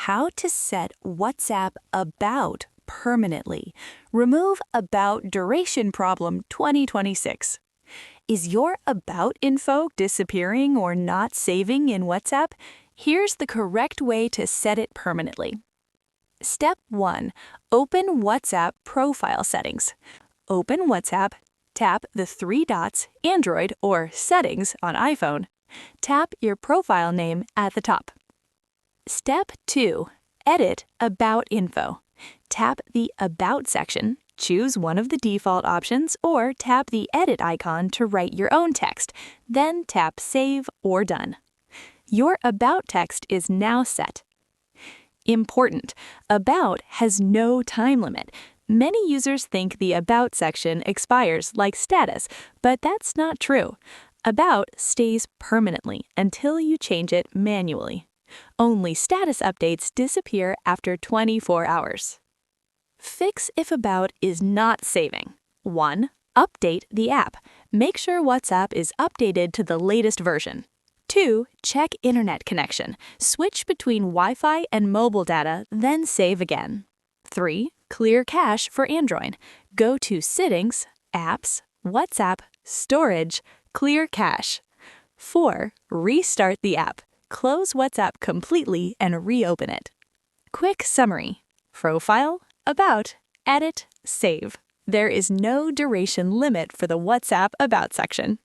How to set WhatsApp About permanently. Remove About Duration Problem 2026. Is your About info disappearing or not saving in WhatsApp? Here's the correct way to set it permanently. Step 1. Open WhatsApp Profile Settings. Open WhatsApp, tap the three dots, Android or Settings on iPhone. Tap your profile name at the top. Step 2. Edit About Info. Tap the About section, choose one of the default options, or tap the edit icon to write your own text, then tap Save or Done. Your About text is now set. Important: About has no time limit. Many users think the About section expires like Status, but that's not true. About stays permanently until you change it manually. Only status updates disappear after 24 hours. Fix if About is not saving. 1. Update the app. Make sure WhatsApp is updated to the latest version. 2. Check internet connection. Switch between Wi-Fi and mobile data, then save again. 3. Clear cache for Android. Go to Settings, Apps, WhatsApp, Storage, Clear cache. 4. Restart the app. Close WhatsApp completely and reopen it. Quick summary: Profile, About, Edit, Save. There is no duration limit for the WhatsApp About section.